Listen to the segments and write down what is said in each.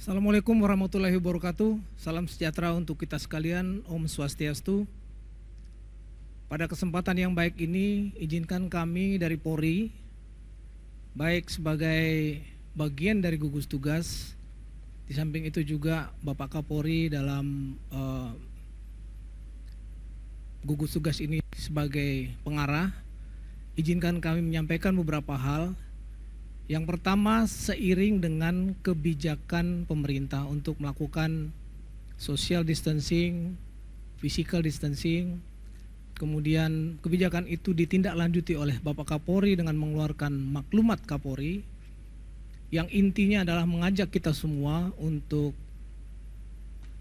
Assalamualaikum warahmatullahi wabarakatuh. Salam sejahtera untuk kita sekalian. Om Swastiastu. Pada kesempatan yang baik ini, izinkan kami dari Polri, baik sebagai bagian dari gugus tugas, di samping itu juga Bapak Kapolri dalam gugus tugas ini sebagai pengarah, izinkan kami menyampaikan beberapa hal. Yang pertama, seiring dengan kebijakan pemerintah untuk melakukan social distancing, physical distancing, kemudian kebijakan itu ditindaklanjuti oleh Bapak Kapolri dengan mengeluarkan maklumat Kapolri yang intinya adalah mengajak kita semua untuk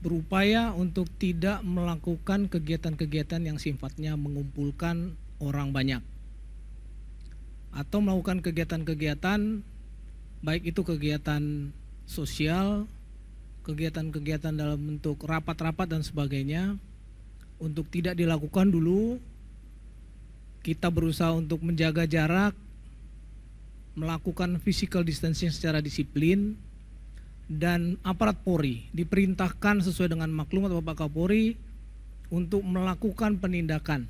berupaya untuk tidak melakukan kegiatan-kegiatan yang sifatnya mengumpulkan orang banyak, atau melakukan kegiatan-kegiatan baik itu kegiatan sosial, kegiatan-kegiatan dalam bentuk rapat-rapat dan sebagainya, untuk tidak dilakukan dulu. Kita berusaha untuk menjaga jarak, melakukan physical distancing secara disiplin, dan aparat Polri diperintahkan sesuai dengan maklumat Bapak Kapolri untuk melakukan penindakan.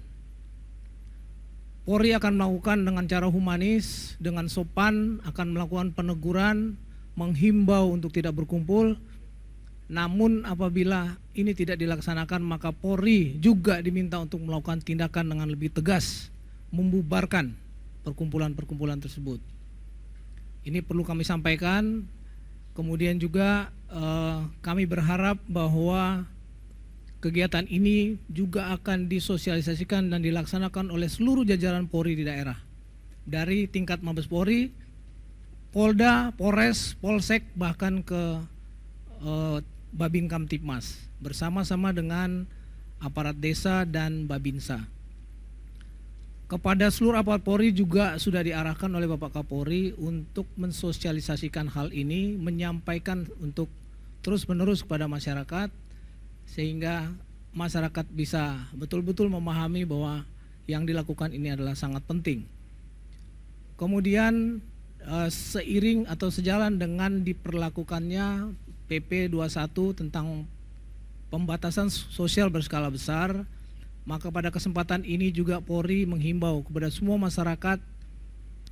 Polri akan melakukan dengan cara humanis, dengan sopan, akan melakukan peneguran, menghimbau untuk tidak berkumpul. Namun apabila ini tidak dilaksanakan, maka Polri juga diminta untuk melakukan tindakan dengan lebih tegas, membubarkan perkumpulan-perkumpulan tersebut. Ini perlu kami sampaikan. Kemudian juga kami berharap bahwa kegiatan ini juga akan disosialisasikan dan dilaksanakan oleh seluruh jajaran Polri di daerah. Dari tingkat Mabes Polri, Polda, Polres, Polsek, bahkan ke Babin Kamtipmas, bersama-sama dengan aparat desa dan Babinsa. Kepada seluruh aparat Polri juga sudah diarahkan oleh Bapak Kapolri untuk mensosialisasikan hal ini, menyampaikan untuk terus-menerus kepada masyarakat, sehingga masyarakat bisa betul-betul memahami bahwa yang dilakukan ini adalah sangat penting. Kemudian seiring atau sejalan dengan diperlakukannya PP 21 tentang pembatasan sosial berskala besar, maka pada kesempatan ini juga Polri menghimbau kepada semua masyarakat,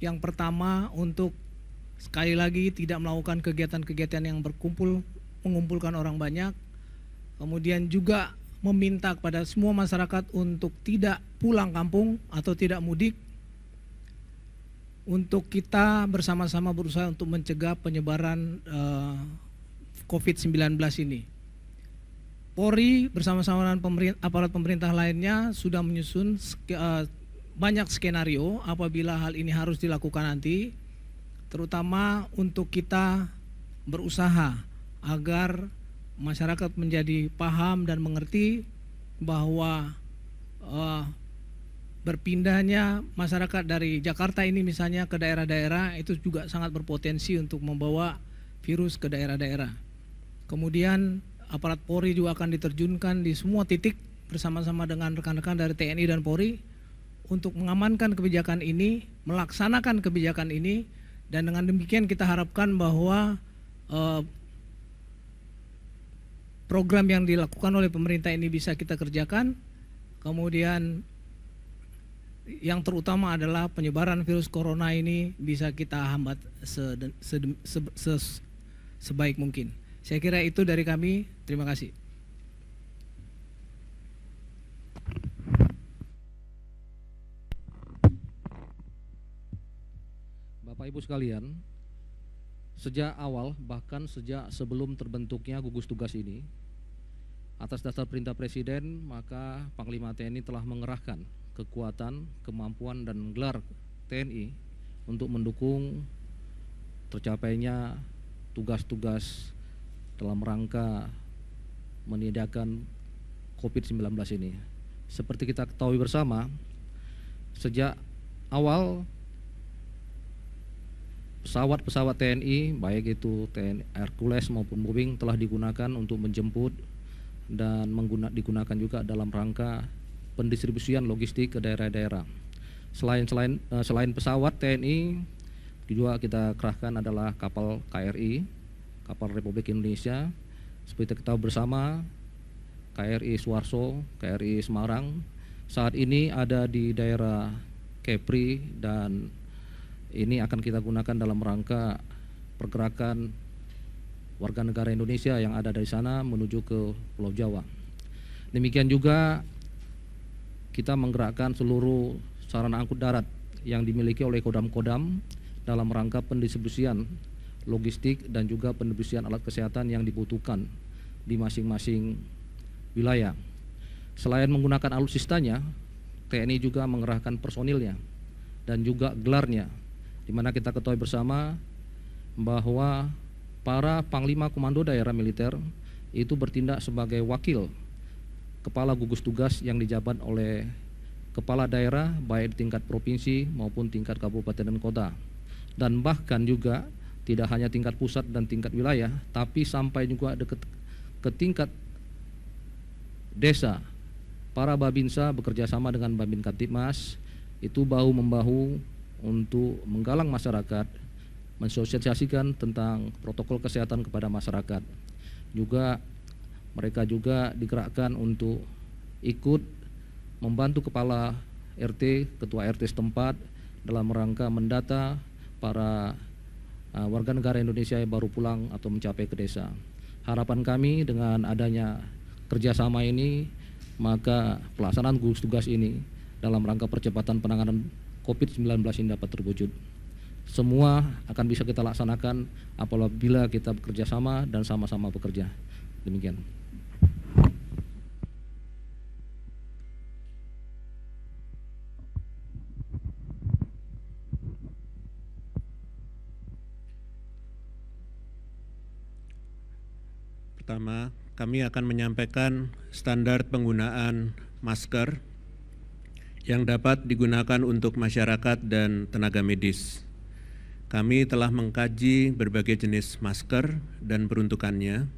yang pertama untuk sekali lagi tidak melakukan kegiatan-kegiatan yang mengumpulkan orang banyak. Kemudian juga meminta kepada semua masyarakat untuk tidak pulang kampung atau tidak mudik, untuk kita bersama-sama berusaha untuk mencegah penyebaran COVID-19 ini. Polri bersama-sama dengan aparat pemerintah lainnya sudah menyusun banyak skenario apabila hal ini harus dilakukan nanti, terutama untuk kita berusaha agar masyarakat menjadi paham dan mengerti bahwa berpindahnya masyarakat dari Jakarta ini misalnya ke daerah-daerah itu juga sangat berpotensi untuk membawa virus ke daerah-daerah. Kemudian aparat Polri juga akan diterjunkan di semua titik bersama-sama dengan rekan-rekan dari TNI dan Polri untuk mengamankan kebijakan ini, melaksanakan kebijakan ini, dan dengan demikian kita harapkan bahwa program yang dilakukan oleh pemerintah ini bisa kita kerjakan. Kemudian yang terutama adalah penyebaran virus corona ini bisa kita hambat sebaik mungkin. Saya kira itu dari kami. Terima kasih. Bapak Ibu sekalian, sejak awal, bahkan sejak sebelum terbentuknya gugus tugas ini, atas dasar perintah Presiden, maka Panglima TNI telah mengerahkan kekuatan, kemampuan, dan menggelar TNI untuk mendukung tercapainya tugas-tugas dalam rangka menindakan COVID-19 ini. Seperti kita ketahui bersama, sejak awal pesawat-pesawat TNI, baik itu TNI Hercules maupun Boeing, telah digunakan untuk menjemput dan digunakan juga dalam rangka pendistribusian logistik ke daerah-daerah. Selain pesawat TNI, juga kita kerahkan adalah kapal KRI, kapal Republik Indonesia. Seperti kita tahu bersama, KRI Suharto, KRI Semarang saat ini ada di daerah Kepri, dan ini akan kita gunakan dalam rangka pergerakan warga negara Indonesia yang ada dari sana menuju ke Pulau Jawa. Demikian juga kita menggerakkan seluruh sarana angkut darat yang dimiliki oleh Kodam-Kodam dalam rangka pendistribusian logistik dan juga pendistribusian alat kesehatan yang dibutuhkan di masing-masing wilayah. Selain menggunakan alutsistanya, TNI juga mengerahkan personilnya dan juga gelarnya, di mana kita ketahui bersama bahwa para Panglima Komando Daerah Militer itu bertindak sebagai wakil kepala gugus tugas yang dijabat oleh kepala daerah baik di tingkat provinsi maupun tingkat kabupaten dan kota. Dan bahkan juga tidak hanya tingkat pusat dan tingkat wilayah, tapi sampai juga ke tingkat desa. Para Babinsa bekerja sama dengan Babin Kaptipmas itu bahu-membahu untuk menggalang masyarakat, mensosialisasikan tentang protokol kesehatan kepada masyarakat. Juga mereka juga digerakkan untuk ikut membantu kepala RT, ketua RT setempat dalam rangka mendata para warga negara Indonesia yang baru pulang atau mencapai ke desa. Harapan kami dengan adanya kerjasama ini, maka pelaksanaan gugus tugas ini dalam rangka percepatan penanganan COVID-19 ini dapat terwujud. Semua akan bisa kita laksanakan apabila kita bekerja sama dan sama-sama bekerja. Demikian. Pertama, kami akan menyampaikan standar penggunaan masker yang dapat digunakan untuk masyarakat dan tenaga medis. Kami telah mengkaji berbagai jenis masker dan peruntukannya.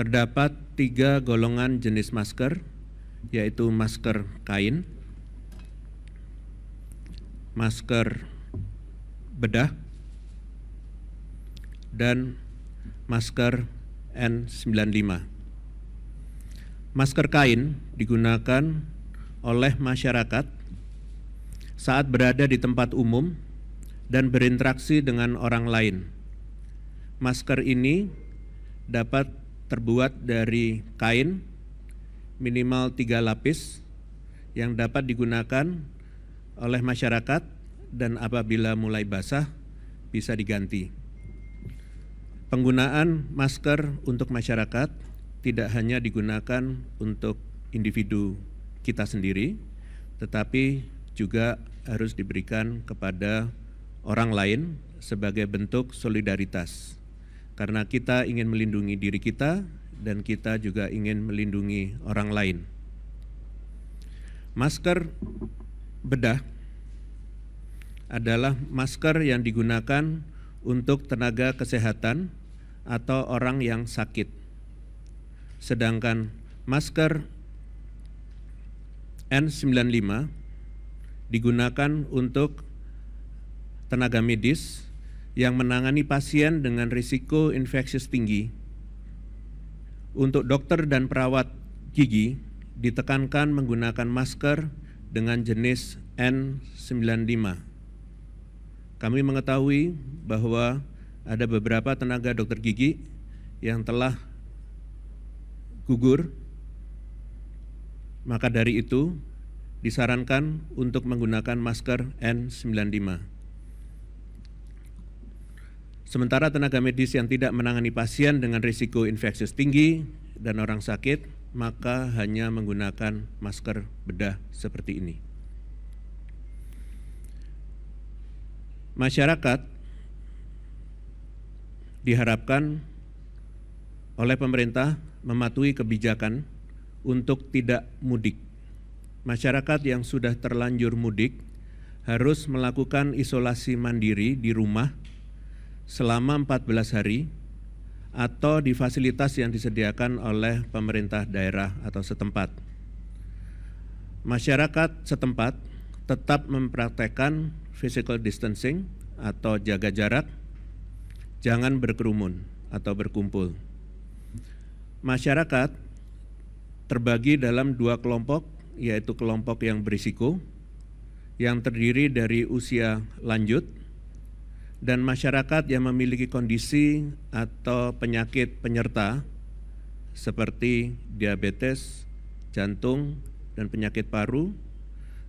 Terdapat 3 golongan jenis masker, yaitu masker kain, masker bedah, dan masker N95. Masker kain digunakan oleh masyarakat saat berada di tempat umum dan berinteraksi dengan orang lain. Masker ini dapat terbuat dari kain minimal 3 lapis yang dapat digunakan oleh masyarakat dan apabila mulai basah bisa diganti. Penggunaan masker untuk masyarakat tidak hanya digunakan untuk individu kita sendiri, tetapi juga harus diberikan kepada orang lain sebagai bentuk solidaritas. Karena kita ingin melindungi diri kita dan kita juga ingin melindungi orang lain. Masker bedah adalah masker yang digunakan untuk tenaga kesehatan atau orang yang sakit. Sedangkan masker N95 digunakan untuk tenaga medis yang menangani pasien dengan risiko infeksius tinggi. Untuk dokter dan perawat gigi ditekankan menggunakan masker dengan jenis N95. Kami mengetahui bahwa ada beberapa tenaga dokter gigi yang telah gugur, maka dari itu disarankan untuk menggunakan masker N95. Sementara tenaga medis yang tidak menangani pasien dengan risiko infeksius tinggi dan orang sakit, maka hanya menggunakan masker bedah seperti ini. Masyarakat diharapkan oleh pemerintah mematuhi kebijakan untuk tidak mudik. Masyarakat yang sudah terlanjur mudik harus melakukan isolasi mandiri di rumah selama 14 hari atau di fasilitas yang disediakan oleh pemerintah daerah atau setempat. Masyarakat setempat tetap mempraktekkan physical distancing atau jaga jarak, jangan berkerumun atau berkumpul. Masyarakat terbagi dalam dua kelompok, yaitu kelompok yang berisiko, yang terdiri dari usia lanjut, dan masyarakat yang memiliki kondisi atau penyakit penyerta seperti diabetes, jantung, dan penyakit paru,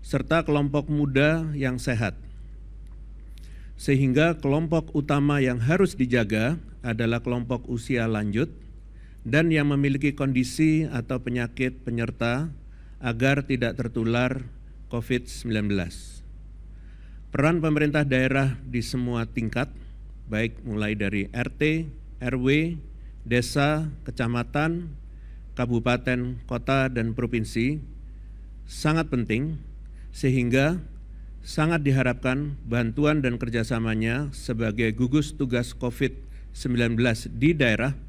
serta kelompok muda yang sehat. Sehingga kelompok utama yang harus dijaga adalah kelompok usia lanjut dan yang memiliki kondisi atau penyakit penyerta agar tidak tertular COVID-19. Peran pemerintah daerah di semua tingkat, baik mulai dari RT, RW, desa, kecamatan, kabupaten, kota, dan provinsi, sangat penting sehingga sangat diharapkan bantuan dan kerjasamanya sebagai gugus tugas COVID-19 di daerah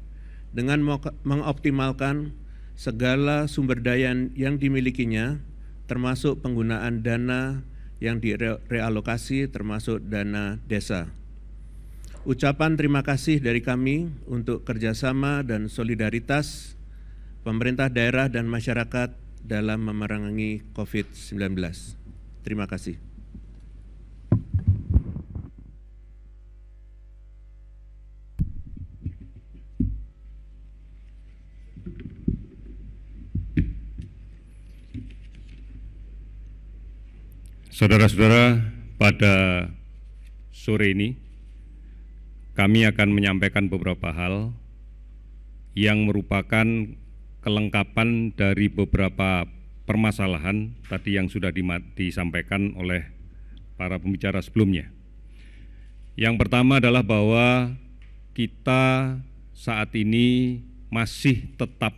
dengan mengoptimalkan segala sumber daya yang dimilikinya, termasuk penggunaan dana yang direalokasi termasuk dana desa. Ucapan terima kasih dari kami untuk kerjasama dan solidaritas pemerintah daerah dan masyarakat dalam memerangi COVID-19. Terima kasih. Saudara-saudara, pada sore ini kami akan menyampaikan beberapa hal yang merupakan kelengkapan dari beberapa permasalahan tadi yang sudah disampaikan oleh para pembicara sebelumnya. Yang pertama adalah bahwa kita saat ini masih tetap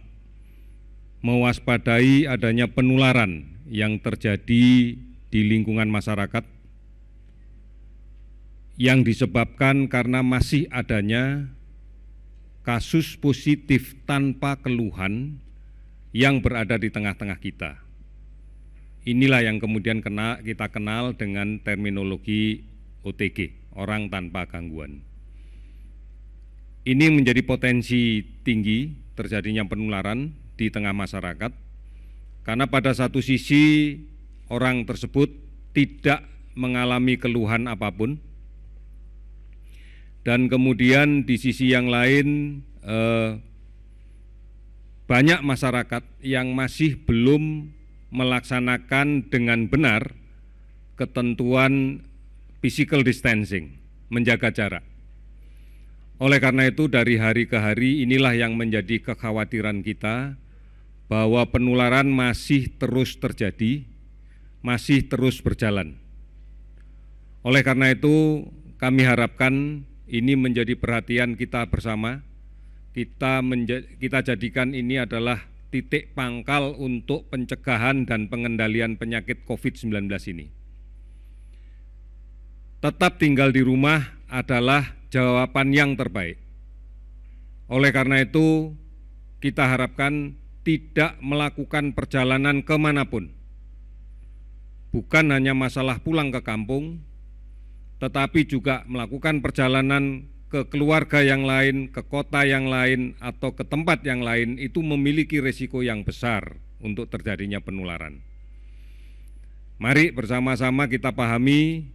mewaspadai adanya penularan yang terjadi di lingkungan masyarakat yang disebabkan karena masih adanya kasus positif tanpa keluhan yang berada di tengah-tengah kita. Inilah yang kemudian kita kenal dengan terminologi OTG, orang tanpa gangguan. Ini menjadi potensi tinggi terjadinya penularan di tengah masyarakat, karena pada satu sisi orang tersebut tidak mengalami keluhan apapun, dan kemudian di sisi yang lain banyak masyarakat yang masih belum melaksanakan dengan benar ketentuan physical distancing, menjaga jarak. Oleh karena itu dari hari ke hari inilah yang menjadi kekhawatiran kita, bahwa penularan masih terus terjadi, masih terus berjalan. Oleh karena itu kami harapkan ini menjadi perhatian kita bersama. Kita jadikan ini adalah titik pangkal untuk pencegahan dan pengendalian penyakit COVID-19 ini. Tetap tinggal di rumah adalah jawaban yang terbaik. Oleh karena itu kita harapkan tidak melakukan perjalanan kemanapun. Bukan hanya masalah pulang ke kampung, tetapi juga melakukan perjalanan ke keluarga yang lain, ke kota yang lain, atau ke tempat yang lain, itu memiliki risiko yang besar untuk terjadinya penularan. Mari bersama-sama kita pahami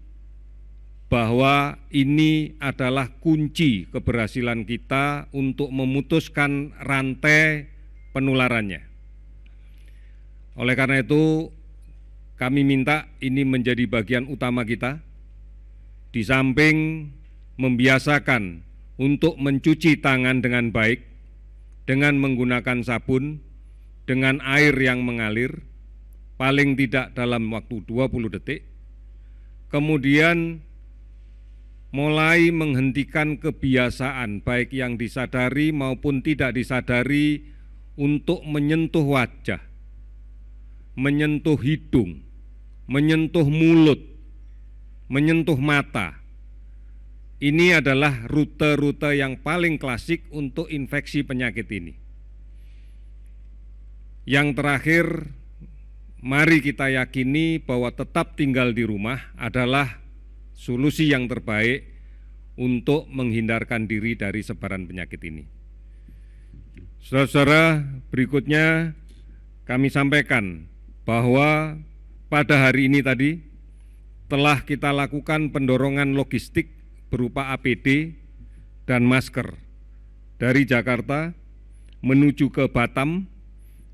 bahwa ini adalah kunci keberhasilan kita untuk memutuskan rantai penularannya. Oleh karena itu, kami minta ini menjadi bagian utama kita, di samping membiasakan untuk mencuci tangan dengan baik, dengan menggunakan sabun, dengan air yang mengalir, paling tidak dalam waktu 20 detik, kemudian mulai menghentikan kebiasaan, baik yang disadari maupun tidak disadari, untuk menyentuh wajah, menyentuh hidung, menyentuh mulut, menyentuh mata. Ini adalah rute-rute yang paling klasik untuk infeksi penyakit ini. Yang terakhir, mari kita yakini bahwa tetap tinggal di rumah adalah solusi yang terbaik untuk menghindarkan diri dari sebaran penyakit ini. Saudara-saudara, berikutnya kami sampaikan bahwa pada hari ini tadi telah kita lakukan pendorongan logistik berupa APD dan masker dari Jakarta menuju ke Batam,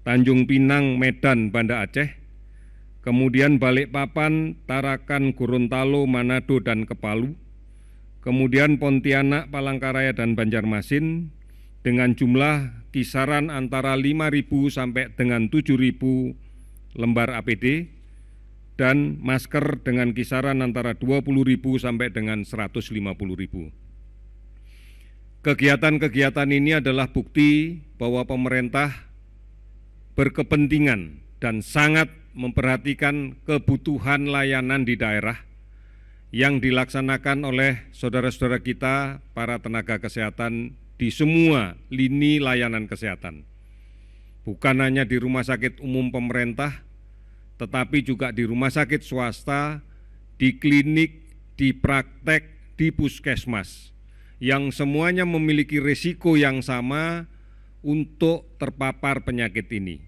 Tanjung Pinang, Medan, Banda Aceh, kemudian Balikpapan, Tarakan, Gorontalo, Manado, dan Kepalu, kemudian Pontianak, Palangkaraya, dan Banjarmasin dengan jumlah kisaran antara 5.000 sampai dengan 7.000 lembar APD dan masker dengan kisaran antara 20.000 sampai dengan 150.000. Kegiatan-kegiatan ini adalah bukti bahwa pemerintah berkepentingan dan sangat memperhatikan kebutuhan layanan di daerah yang dilaksanakan oleh saudara-saudara kita, para tenaga kesehatan di semua lini layanan kesehatan. Bukan hanya di rumah sakit umum pemerintah, tetapi juga di rumah sakit swasta, di klinik, di praktek, di puskesmas, yang semuanya memiliki risiko yang sama untuk terpapar penyakit ini.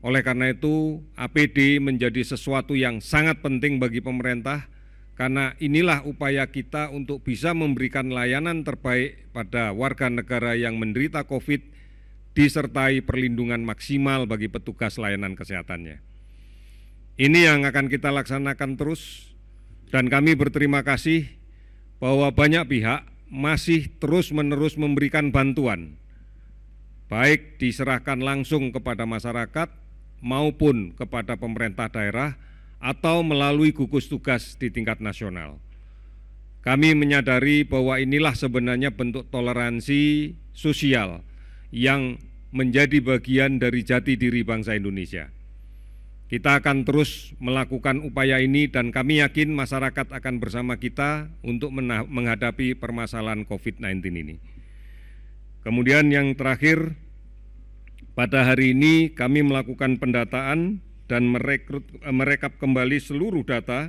Oleh karena itu, APD menjadi sesuatu yang sangat penting bagi pemerintah, karena inilah upaya kita untuk bisa memberikan layanan terbaik pada warga negara yang menderita COVID, disertai perlindungan maksimal bagi petugas layanan kesehatannya. Ini yang akan kita laksanakan terus, dan kami berterima kasih bahwa banyak pihak masih terus-menerus memberikan bantuan, baik diserahkan langsung kepada masyarakat maupun kepada pemerintah daerah atau melalui gugus tugas di tingkat nasional. Kami menyadari bahwa inilah sebenarnya bentuk toleransi sosial yang menjadi bagian dari jati diri bangsa Indonesia. Kita akan terus melakukan upaya ini dan kami yakin masyarakat akan bersama kita untuk menghadapi permasalahan COVID-19 ini. Kemudian yang terakhir, pada hari ini kami melakukan pendataan dan merekap kembali seluruh data.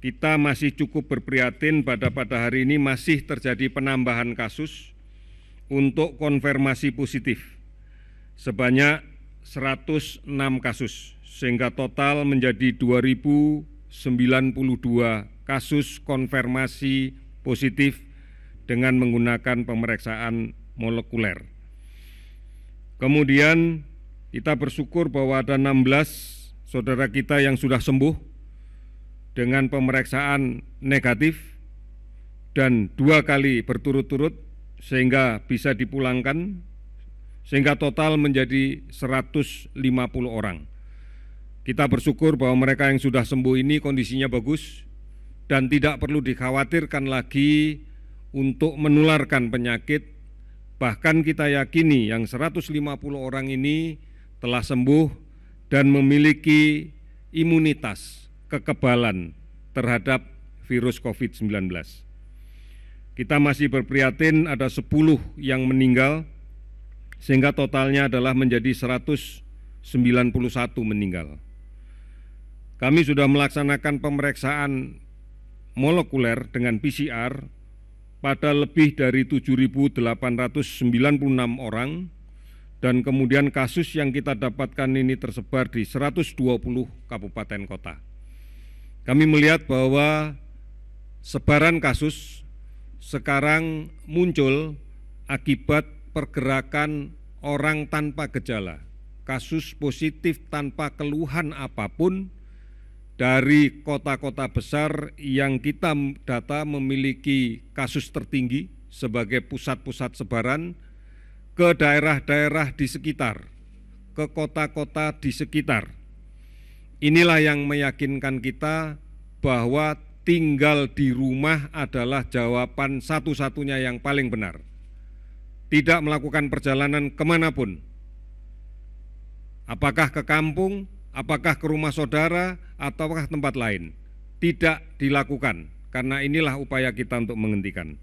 Kita masih cukup berprihatin pada hari ini masih terjadi penambahan kasus untuk konfirmasi positif sebanyak 106 kasus, sehingga total menjadi 2.092 kasus konfirmasi positif dengan menggunakan pemeriksaan molekuler. Kemudian kita bersyukur bahwa ada 16 saudara kita yang sudah sembuh dengan pemeriksaan negatif dan 2 kali berturut-turut sehingga bisa dipulangkan, sehingga total menjadi 150 orang. Kita bersyukur bahwa mereka yang sudah sembuh ini kondisinya bagus dan tidak perlu dikhawatirkan lagi untuk menularkan penyakit. Bahkan kita yakini yang 150 orang ini telah sembuh dan memiliki imunitas, kekebalan terhadap virus COVID-19. Kita masih berprihatin ada 10 yang meninggal, sehingga totalnya adalah menjadi 191 meninggal. Kami sudah melaksanakan pemeriksaan molekuler dengan PCR pada lebih dari 7.896 orang, dan kemudian kasus yang kita dapatkan ini tersebar di 120 kabupaten kota. Kami melihat bahwa sebaran kasus sekarang muncul akibat pergerakan orang tanpa gejala, kasus positif tanpa keluhan apapun dari kota-kota besar yang kita data memiliki kasus tertinggi sebagai pusat-pusat sebaran ke daerah-daerah di sekitar, ke kota-kota di sekitar. Inilah yang meyakinkan kita bahwa tinggal di rumah adalah jawaban satu-satunya yang paling benar. Tidak melakukan perjalanan kemanapun, apakah ke kampung, apakah ke rumah saudara, ataukah tempat lain, tidak dilakukan, karena inilah upaya kita untuk menghentikan.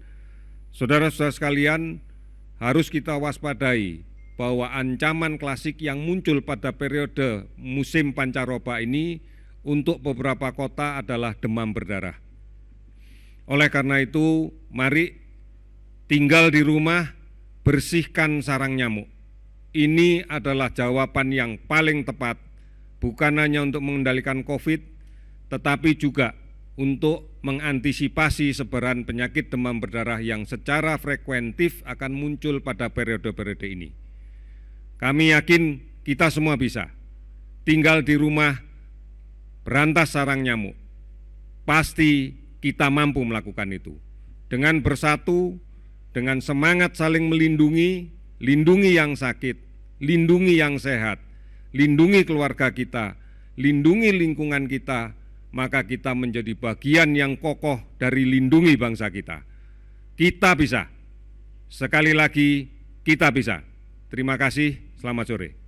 Saudara-saudara sekalian, harus kita waspadai bahwa ancaman klasik yang muncul pada periode musim pancaroba ini untuk beberapa kota adalah demam berdarah. Oleh karena itu, mari tinggal di rumah, bersihkan sarang nyamuk. Ini adalah jawaban yang paling tepat, bukan hanya untuk mengendalikan COVID, tetapi juga untuk mengantisipasi sebaran penyakit demam berdarah yang secara frekuentif akan muncul pada periode-periode ini. Kami yakin kita semua bisa. Tinggal di rumah, berantas sarang nyamuk. Pasti kita mampu melakukan itu. Dengan bersatu, dengan semangat saling melindungi, lindungi yang sakit, lindungi yang sehat, lindungi keluarga kita, lindungi lingkungan kita, maka kita menjadi bagian yang kokoh dari lindungi bangsa kita. Kita bisa. Sekali lagi, kita bisa. Terima kasih, selamat sore.